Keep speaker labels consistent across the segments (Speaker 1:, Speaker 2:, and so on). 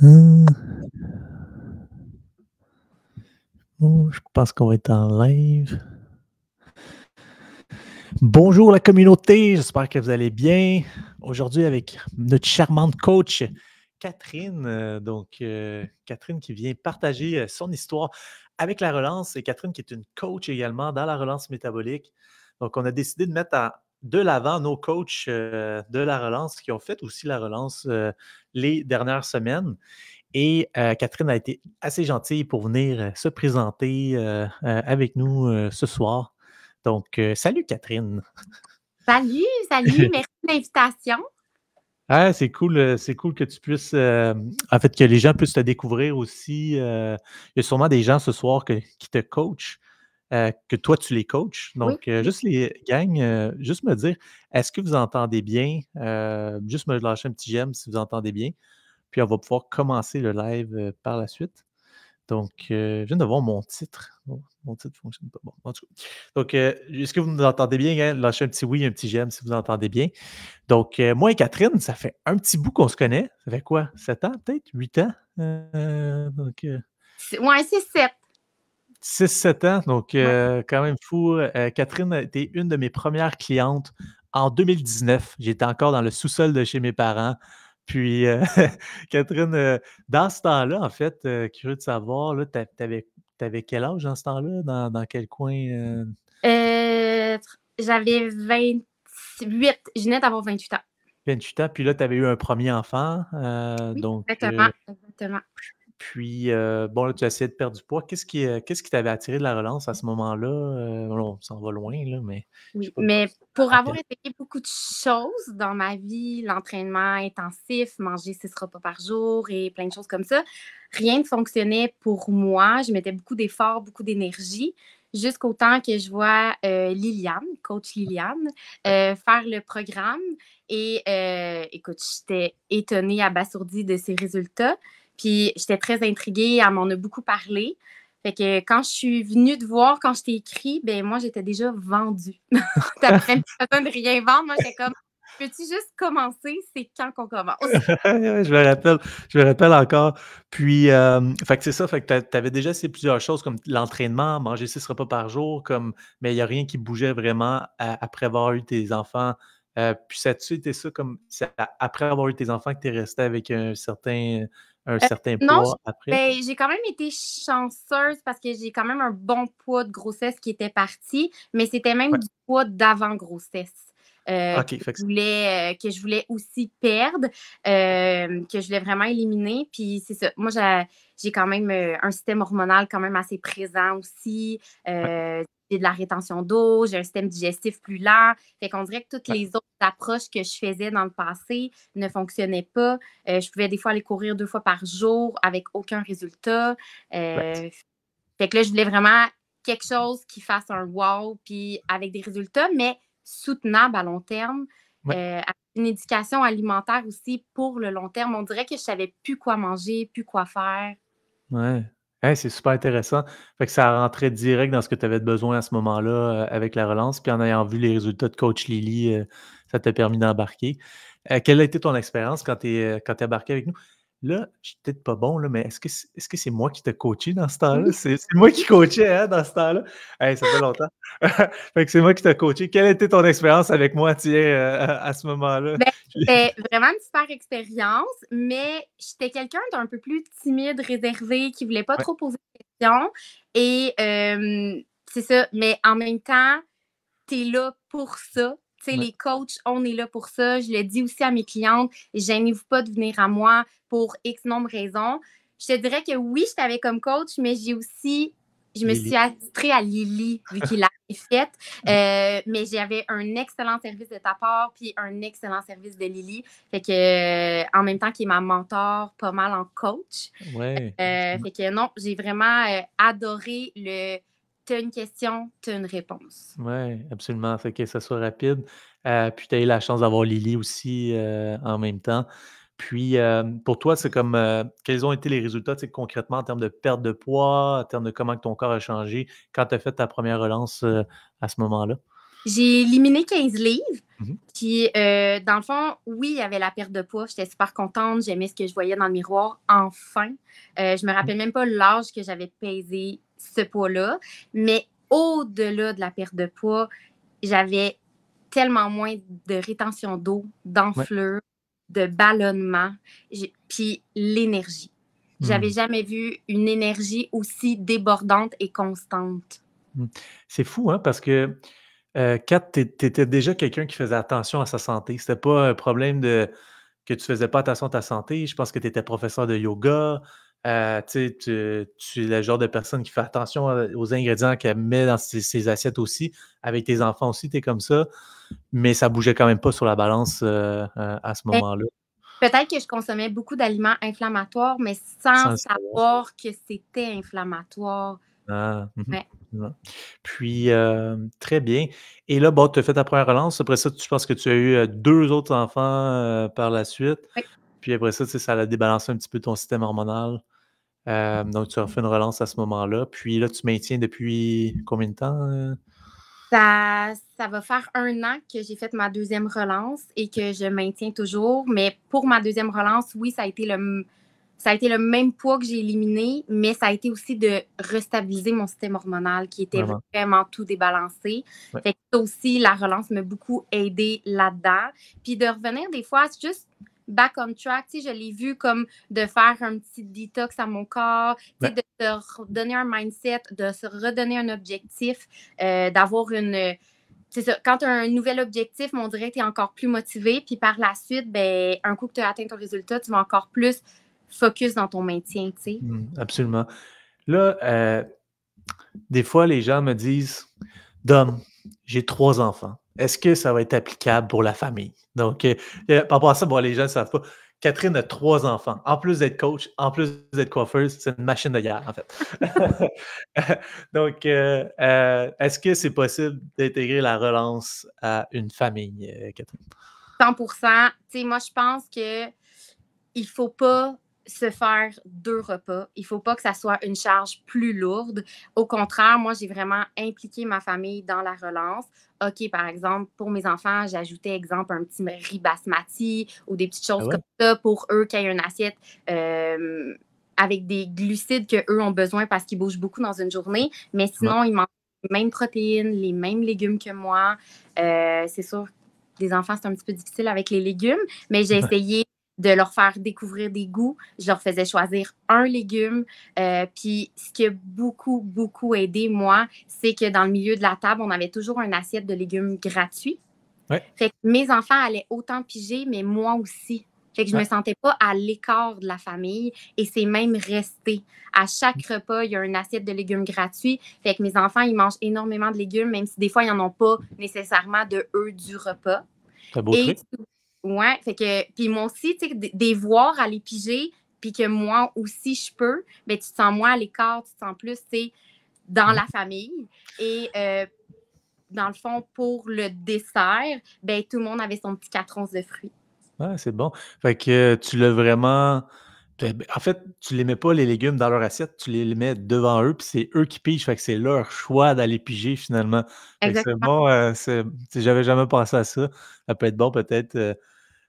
Speaker 1: Hum. Je pense qu'on va être en live. Bonjour la communauté, j'espère que vous allez bien. Aujourd'hui avec notre charmante coach Catherine. Catherine qui vient partager son histoire avec la relance et Catherine qui est une coach également dans la relance métabolique. Donc on a décidé de mettre de l'avant nos coachs de la relance qui ont fait aussi la relance les dernières semaines. Et Catherine a été assez gentille pour venir se présenter avec nous ce soir. Donc, salut Catherine.
Speaker 2: Salut, merci de l'invitation.
Speaker 1: Ah, c'est cool que tu puisses, en fait, que les gens puissent te découvrir aussi. Il y a sûrement des gens ce soir qui te coachent, que toi, tu les coaches.
Speaker 2: Oui.
Speaker 1: Donc, juste les gangs, juste me dire, est-ce que vous entendez bien? Juste me lâcher un petit j'aime si vous entendez bien. Puis, on va pouvoir commencer le live par la suite. Donc, je viens de voir mon titre. Mon titre ne fonctionne pas. Bon, en tout cas. Donc, est-ce que vous nous entendez bien? Hein? Lâchez un petit oui, un petit j'aime si vous entendez bien. Donc, moi et Catherine, ça fait un petit bout qu'on se connaît. Ça fait quoi? 7 ans, peut-être? 8 ans?
Speaker 2: Ouais, c'est 7.
Speaker 1: 6-7 ans. Donc,
Speaker 2: Ouais.
Speaker 1: quand même fou. Catherine a été une de mes premières clientes en 2019. J'étais encore dans le sous-sol de chez mes parents. Puis, Catherine, dans ce temps-là, en fait, curieux de savoir, t'avais quel âge dans ce temps-là? Dans quel coin?
Speaker 2: J'avais 28. Je venais d'avoir 28 ans.
Speaker 1: 28 ans. Puis là, tu avais eu un premier enfant.
Speaker 2: Oui,
Speaker 1: Donc,
Speaker 2: exactement.
Speaker 1: puis, bon, là, tu as essayé de perdre du poids. Qu'est-ce qui t'avait attiré de la relance à ce moment-là? On s'en va loin, là, mais je sais
Speaker 2: Oui,
Speaker 1: pas
Speaker 2: mais
Speaker 1: si tu te
Speaker 2: pour avoir
Speaker 1: rappelles.
Speaker 2: essayé beaucoup de choses dans ma vie, l'entraînement intensif, manger 6 repas par jour et plein de choses comme ça, rien ne fonctionnait pour moi. Je mettais beaucoup d'efforts, beaucoup d'énergie, jusqu'au temps que je vois Liliane, coach Liliane, faire le programme. Et écoute, j'étais étonnée, abasourdie de ses résultats. Puis j'étais très intriguée, elle m'en a beaucoup parlé. Fait que quand je suis venue te voir, quand je t'ai écrit, ben moi, j'étais déjà vendue. T'avais même pas besoin de rien vendre. Moi, j'étais comme, peux-tu juste commencer? C'est quand qu'on commence?
Speaker 1: Ouais, je me rappelle encore. Puis, fait que c'est ça, fait que tu avais déjà essayé plusieurs choses comme l'entraînement, manger 6 repas par jour, mais il n'y a rien qui bougeait vraiment après avoir eu tes enfants. Puis ça a-tu été ça comme c'est après avoir eu tes enfants que tu es resté avec un certain
Speaker 2: Non,
Speaker 1: poids après?
Speaker 2: ben, j'ai quand même été chanceuse parce que j'ai quand même un bon poids de grossesse qui était parti, mais c'était même
Speaker 1: Ouais.
Speaker 2: du poids d'avant-grossesse.
Speaker 1: OK, fait que
Speaker 2: Que je voulais aussi perdre, que je voulais vraiment éliminer. Puis c'est ça. Moi, j'ai quand même un système hormonal quand même assez présent aussi.
Speaker 1: ouais,
Speaker 2: J'ai de la rétention d'eau, j'ai un système digestif plus lent. Fait qu'on dirait que toutes
Speaker 1: ouais,
Speaker 2: les autres approches que je faisais dans le passé ne fonctionnaient pas. Je pouvais des fois aller courir 2 fois par jour avec aucun résultat.
Speaker 1: ouais.
Speaker 2: Fait que là, je voulais vraiment quelque chose qui fasse un wow, puis avec des résultats, mais soutenable à long terme.
Speaker 1: Ouais.
Speaker 2: Avec une éducation alimentaire aussi pour le long terme. On dirait que je savais plus quoi manger, plus quoi faire.
Speaker 1: Ouais. Hey, c'est super intéressant. Fait que ça rentrait direct dans ce que tu avais besoin à ce moment-là, avec la relance. Puis en ayant vu les résultats de coach Lily, ça t'a permis d'embarquer. Quelle a été ton expérience quand tu es embarqué avec nous? Là, je suis peut-être pas bon, là, mais est-ce que c'est moi qui t'ai coaché dans ce temps-là?
Speaker 2: Oui.
Speaker 1: C'est moi qui coachais, hein, dans ce temps-là? Hey, ça fait longtemps. Fait que c'est moi qui t'ai coaché. Quelle a été ton expérience avec moi, tiens, à ce moment-là?
Speaker 2: Ben, c'était vraiment une super expérience, mais j'étais quelqu'un d'un peu plus timide, réservé, qui voulait pas
Speaker 1: Ouais,
Speaker 2: trop poser de questions. Et c'est ça. Mais en même temps, tu es là pour ça. Tu sais,
Speaker 1: ouais.
Speaker 2: les coachs, on est là pour ça. Je le dis aussi à mes clientes, gênez-vous pas de venir à moi pour X nombre de raisons. Je te dirais que oui, je t'avais comme coach, mais je me suis
Speaker 1: Lily.
Speaker 2: attitrée à Lily, vu qu'il l'avait faite. Mais j'avais un excellent service de ta part, puis un excellent service de Lily. Fait que, en même temps, qui est ma mentor, pas mal en coach.
Speaker 1: Ouais.
Speaker 2: Fait que non, j'ai vraiment adoré le t'as une question, t'as une réponse.
Speaker 1: Oui, absolument. Fait que ça soit rapide. Puis tu as eu la chance d'avoir Lily aussi, en même temps. Puis, pour toi, c'est comme, quels ont été les résultats, tu sais, concrètement en termes de perte de poids, en termes de comment que ton corps a changé quand tu as fait ta première relance, à ce moment-là?
Speaker 2: J'ai éliminé 15 livres.
Speaker 1: Mhm.
Speaker 2: Puis, dans le fond, oui, il y avait la perte de poids. J'étais super contente. J'aimais ce que je voyais dans le miroir. Enfin. Je me rappelle même pas l'âge que j'avais pesé ce poids-là. Mais au-delà de la perte de poids, j'avais tellement moins de rétention d'eau,
Speaker 1: Ouais.
Speaker 2: d'enflure, de ballonnement. Puis l'énergie. J'avais
Speaker 1: Mm.
Speaker 2: jamais vu une énergie aussi débordante et constante.
Speaker 1: Mm. C'est fou, hein, parce que Kat, tu étais déjà quelqu'un qui faisait attention à sa santé. C'était pas un problème que tu faisais pas attention à ta santé. Je pense que tu étais professeur de yoga. Tu sais, tu es le genre de personne qui fait attention aux ingrédients qu'elle met dans ses assiettes aussi. Avec tes enfants aussi, tu es comme ça. Mais ça bougeait quand même pas sur la balance à ce moment-là,
Speaker 2: Peut-être que je consommais beaucoup d'aliments inflammatoires, mais sans
Speaker 1: sans le savoir.
Speaker 2: savoir que c'était inflammatoire.
Speaker 1: Ah,
Speaker 2: Ouais.
Speaker 1: ouais. Puis, très bien. Et là, bon, tu as fait ta première relance. Après ça, je pense que tu as eu 2 autres enfants par la suite.
Speaker 2: Ouais.
Speaker 1: Puis après ça, tu sais, ça a débalancé un petit peu ton système hormonal. Donc, tu as refait une relance à ce moment-là. Puis là, tu maintiens depuis combien de temps?
Speaker 2: Ça va faire 1 an que j'ai fait ma deuxième relance et que je maintiens toujours. Mais pour ma deuxième relance, oui, ça a été le même poids que j'ai éliminé, mais ça a été aussi de restabiliser mon système hormonal qui était
Speaker 1: Vraiment?
Speaker 2: vraiment tout débalancé.
Speaker 1: Ouais.
Speaker 2: Fait que ça aussi, la relance m'a beaucoup aidé là-dedans. Puis de revenir des fois, c'est juste back on track. Tu sais, je l'ai vu comme de faire un petit détox à mon corps, tu sais,
Speaker 1: Ouais.
Speaker 2: de se redonner un mindset, de se redonner un objectif, d'avoir une. C'est ça, quand tu as un nouvel objectif, on dirait que tu es encore plus motivé. Puis par la suite, ben, un coup que tu as atteint ton résultat, tu vas encore plus focus dans ton maintien, tu sais.
Speaker 1: Absolument. Là, des fois, les gens me disent: «Dom, j'ai 3 enfants. Est-ce que ça va être applicable pour la famille?» Donc, par rapport à ça, bon, les gens ne savent pas. Catherine a 3 enfants. En plus d'être coach, en plus d'être coiffeuse, c'est une machine de guerre, en fait. Donc, est-ce que c'est possible d'intégrer la relance à une famille, Catherine?
Speaker 2: 100%. Tu sais, moi, je pense que il faut pas se faire 2 repas. Il faut pas que ça soit une charge plus lourde. Au contraire, moi, j'ai vraiment impliqué ma famille dans la relance. OK, par exemple, pour mes enfants, j'ajoutais, exemple, un petit riz basmati ou des petites
Speaker 1: Ah
Speaker 2: choses
Speaker 1: ouais?
Speaker 2: comme ça pour eux, qu'il y ait une assiette avec des glucides qu'eux ont besoin parce qu'ils bougent beaucoup dans une journée. Mais
Speaker 1: Absolument.
Speaker 2: sinon, ils mangent les mêmes protéines, les mêmes légumes que moi. C'est sûr, des enfants, c'est un petit peu difficile avec les légumes, mais j'ai essayé de leur faire découvrir des goûts. Je leur faisais choisir un légume. Puis ce qui a beaucoup, beaucoup aidé, moi, c'est que dans le milieu de la table, on avait toujours une assiette de légumes gratuits.
Speaker 1: Ouais.
Speaker 2: Fait que mes enfants allaient autant piger, mais moi aussi. Fait que je me
Speaker 1: Ah,
Speaker 2: sentais pas à l'écart de la famille et c'est même resté. À chaque repas, il y a une assiette de légumes gratuits. Fait que mes enfants, ils mangent énormément de légumes, même si des fois, ils n'en ont pas nécessairement de eux du repas.
Speaker 1: c'est un beau
Speaker 2: Et
Speaker 1: truc.
Speaker 2: ouais, fait que puis moi aussi, tu sais, des voir aller piger, puis que moi aussi je peux, ben tu te sens moins à l'écart, tu te sens plus, tu sais, dans
Speaker 1: Mmh.
Speaker 2: la famille. Et dans le fond, pour le dessert, ben tout le monde avait son petit 4 onces de fruits.
Speaker 1: Ouais, c'est bon. Fait que tu l'as vraiment en fait, tu les mets pas les légumes dans leur assiette, tu les mets devant eux, puis c'est eux qui pigent, fait que c'est leur choix d'aller piger finalement. Fait que c'est
Speaker 2: Exactement.
Speaker 1: bon, j'avais jamais pensé à ça. Ça peut être bon peut-être,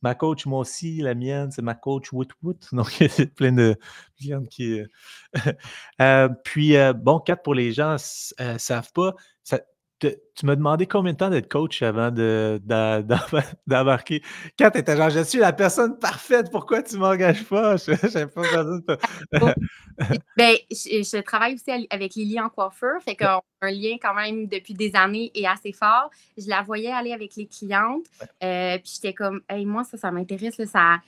Speaker 1: ma coach, moi aussi, la mienne, c'est ma coach Woot Woot, donc c'est plein de clientes qui, puis, bon, 4 pour les gens savent pas, ça tu m'as demandé combien de temps d'être coach avant d'embarquer? 4 tu étais genre: «Je suis la personne parfaite, pourquoi tu m'engages pas?» J'avais pas besoin de
Speaker 2: Ben, je travaille aussi avec Lily en coiffure, fait qu'on a un lien quand même depuis des années et assez fort. Je la voyais aller avec les clientes, puis j'étais comme, hey, moi, ça m'intéresse, là, ça,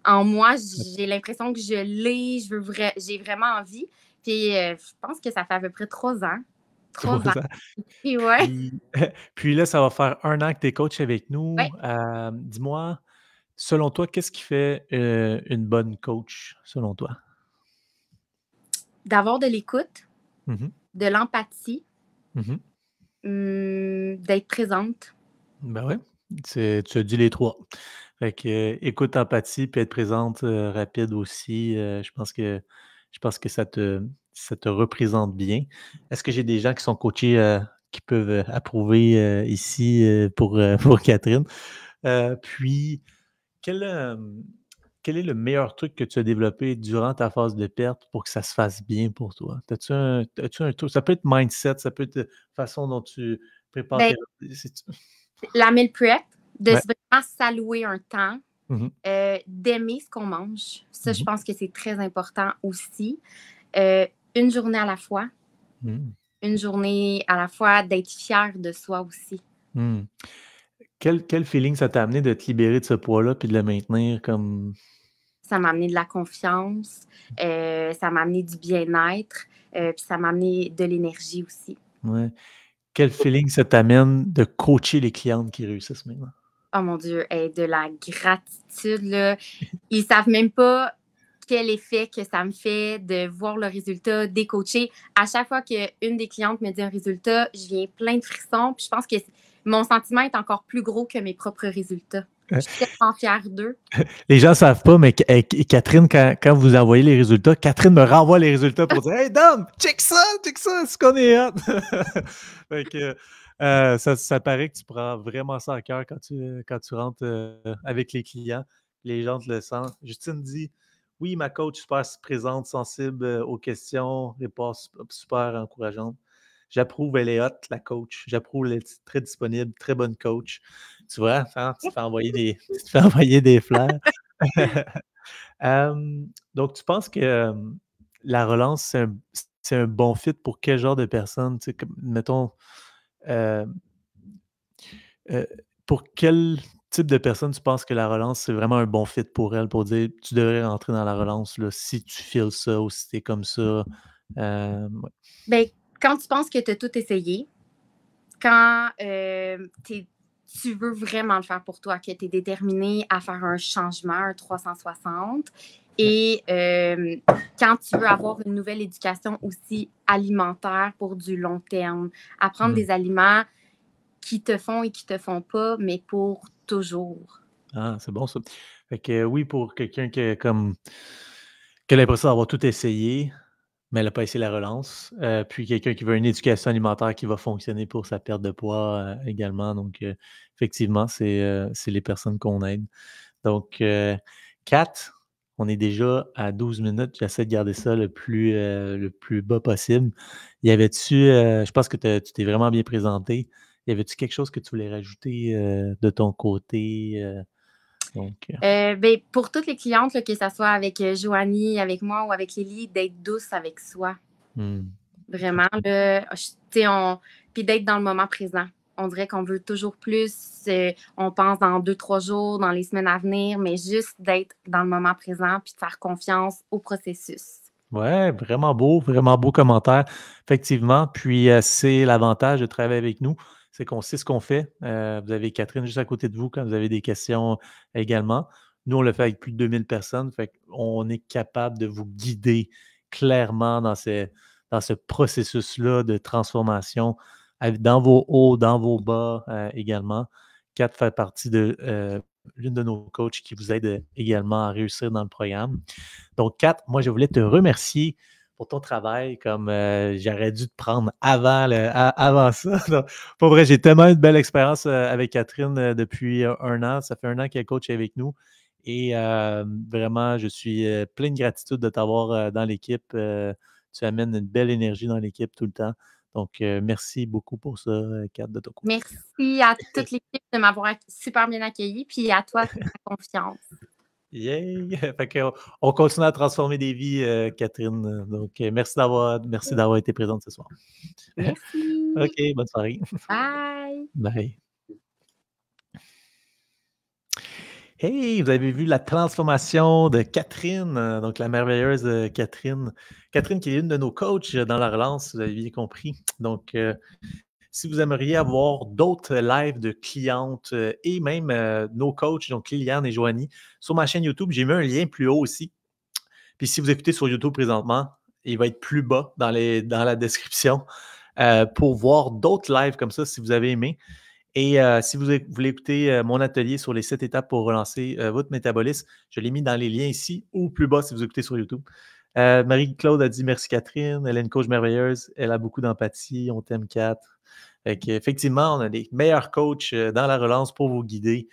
Speaker 2: en moi, j'ai l'impression que je l'ai, j'ai vraiment envie. Puis je pense que ça fait à peu près 3 ans. 3 ans.
Speaker 1: 3 ans.
Speaker 2: Puis ouais,
Speaker 1: Puis puis là, ça va faire 1 an que tu es coach avec nous.
Speaker 2: ouais,
Speaker 1: Dis-moi, selon toi, qu'est-ce qui fait, une bonne coach, selon toi?
Speaker 2: d'avoir de l'écoute,
Speaker 1: Mmh.
Speaker 2: de l'empathie,
Speaker 1: Mmh.
Speaker 2: d'être présente.
Speaker 1: Ben ouais, tu as dit les 3. Fait que, écoute, empathie, puis être présente, rapide aussi, je pense que ça te représente bien. Est-ce que j'ai des gens qui sont coachés, qui peuvent approuver ici pour Catherine. Puis, quel, euh, quel est le meilleur truc que tu as développé durant ta phase de perte pour que ça se fasse bien pour toi? As-tu un truc? Ça peut être mindset, ça peut être façon dont tu prépares
Speaker 2: Ben,
Speaker 1: tes.
Speaker 2: la meal prep, de
Speaker 1: Ouais.
Speaker 2: vraiment s'allouer un temps,
Speaker 1: Mhm,
Speaker 2: d'aimer ce qu'on mange. Ça, je
Speaker 1: mhm,
Speaker 2: pense que c'est très important aussi. Euh, une journée à la fois.
Speaker 1: mhm,
Speaker 2: Une journée à la fois, d'être fier de soi aussi.
Speaker 1: mhm. Quel feeling ça t'a amené de te libérer de ce poids-là puis de le maintenir comme.
Speaker 2: Ça m'a amené de la confiance, ça m'a amené du bien-être, puis ça m'a amené de l'énergie aussi.
Speaker 1: Ouais. Quel feeling ça t'amène de coacher les clientes qui réussissent maintenant?
Speaker 2: Oh mon Dieu, de la gratitude, là. Ils savent même pas quel effet que ça me fait de voir le résultat, décoacher. À chaque fois qu'une des clientes me dit un résultat, je viens plein de frissons. Puis je pense que mon sentiment est encore plus gros que mes propres résultats. Je suis tellement fière d'eux.
Speaker 1: Les gens ne savent pas, mais Catherine, quand vous envoyez les résultats, Catherine me renvoie les résultats pour dire Hey Dom, check ça, c'est qu'on est hot. Fait que, ça paraît que tu prends vraiment ça à cœur quand tu rentres avec les clients. Les gens te le sentent. Justine dit Oui, ma coach super présente, sensible aux questions, réponses super encourageantes. J'approuve, elle est hot, la coach. J'approuve, elle est très disponible, très bonne coach. Tu vois, hein, tu te fais envoyer des fleurs. Donc, tu penses que la relance, c'est un bon fit pour quel genre de personne? Tu sais, mettons, euh, euh, pour quel type de personne tu penses que la relance, c'est vraiment un bon fit pour elle, pour dire tu devrais rentrer dans la relance là, si tu files ça ou si t'es comme ça. Ouais.
Speaker 2: Ben, quand tu penses que tu as tout essayé, quand tu veux vraiment le faire pour toi, que tu es déterminé à faire un changement, un 360, et quand tu veux avoir une nouvelle éducation aussi alimentaire pour du long terme, apprendre
Speaker 1: Mm.
Speaker 2: des aliments qui te font et qui te font pas, mais pour toujours.
Speaker 1: Ah, c'est bon ça. Fait que oui, pour quelqu'un qui a l'impression d'avoir tout essayé, mais elle n'a pas essayé la relance. Puis quelqu'un qui veut une éducation alimentaire qui va fonctionner pour sa perte de poids également. Donc, effectivement, c'est les personnes qu'on aide. Donc, Kat, on est déjà à 12 minutes. J'essaie de garder ça le plus bas possible. Y avait-tu, je pense que tu t'es vraiment bien présenté. Y avait-tu quelque chose que tu voulais rajouter de ton côté? Donc,
Speaker 2: Ben, pour toutes les clientes, là, que ce soit avec Joanie, avec moi ou avec Lily, d'être douce avec soi.
Speaker 1: hmm,
Speaker 2: Vraiment, là, puis d'être dans le moment présent. On dirait qu'on veut toujours plus. On pense dans 2, 3 jours, dans les semaines à venir, mais juste d'être dans le moment présent puis de faire confiance au processus.
Speaker 1: ouais, vraiment beau commentaire. Effectivement. Puis, c'est l'avantage de travailler avec nous, c'est qu'on sait ce qu'on fait. Vous avez Catherine juste à côté de vous quand vous avez des questions également. Nous, on le fait avec plus de 2000 personnes. Fait qu'on est capable de vous guider clairement dans ce processus-là de transformation dans vos hauts, dans vos bas également. Kat fait partie de l'une de nos coachs qui vous aide également à réussir dans le programme. Donc, Kat, moi, je voulais te remercier pour ton travail, comme j'aurais dû te prendre avant ça. Donc, pour vrai, j'ai tellement eu de belle expérience avec Catherine depuis un an. Ça fait un an qu'elle coach avec nous. Et vraiment, je suis plein de gratitude de t'avoir dans l'équipe. Tu amènes une belle énergie dans l'équipe tout le temps. Donc, merci beaucoup pour ça, Kat, de ton côté.
Speaker 2: Merci à toute l'équipe de m'avoir super bien accueillie, puis à toi pour ta confiance.
Speaker 1: Yay! Fait qu'on continue à transformer des vies, Catherine. Donc, merci d'avoir été présente ce soir.
Speaker 2: Merci.
Speaker 1: OK, bonne soirée.
Speaker 2: Bye.
Speaker 1: Bye. Hey, vous avez vu la transformation de Catherine, donc la merveilleuse Catherine. Catherine qui est une de nos coachs dans la relance, vous avez bien compris. Donc, si vous aimeriez avoir d'autres lives de clientes et même nos coachs, donc Liliane et Joanie, sur ma chaîne YouTube, j'ai mis un lien plus haut aussi. Puis si vous écoutez sur YouTube présentement, il va être plus bas dans la description pour voir d'autres lives comme ça si vous avez aimé. Et si vous voulez écouter mon atelier sur les 7 étapes pour relancer votre métabolisme, je l'ai mis dans les liens ici ou plus bas si vous écoutez sur YouTube. Marie-Claude a dit merci Catherine, elle est une coach merveilleuse, elle a beaucoup d'empathie, on t'aime Kat. Effectivement, on a des meilleurs coachs dans la relance pour vous guider.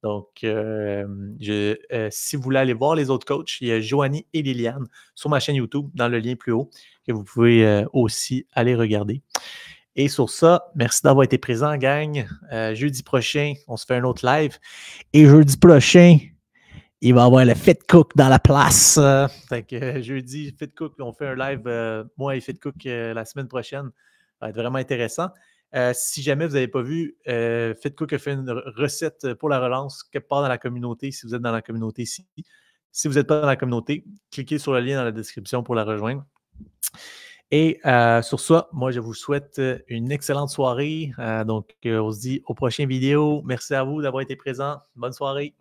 Speaker 1: Donc, si vous voulez aller voir les autres coachs, il y a Joanie et Liliane sur ma chaîne YouTube, dans le lien plus haut, que vous pouvez aussi aller regarder. Et sur ça, merci d'avoir été présent, gang. Jeudi prochain, on se fait un autre live. Et jeudi prochain, il va y avoir le Fit Cook dans la place. Fait que jeudi, Fit Cook, on fait un live, moi et Fit Cook, la semaine prochaine. Ça va être vraiment intéressant. Si jamais vous n'avez pas vu, Fit Cook a fait une recette pour la relance quelque part dans la communauté, si vous êtes dans la communauté ici. Si vous n'êtes pas dans la communauté, cliquez sur le lien dans la description pour la rejoindre. Et sur ça, moi, je vous souhaite une excellente soirée. Donc, on se dit aux prochaines vidéos. Merci à vous d'avoir été présents. Bonne soirée.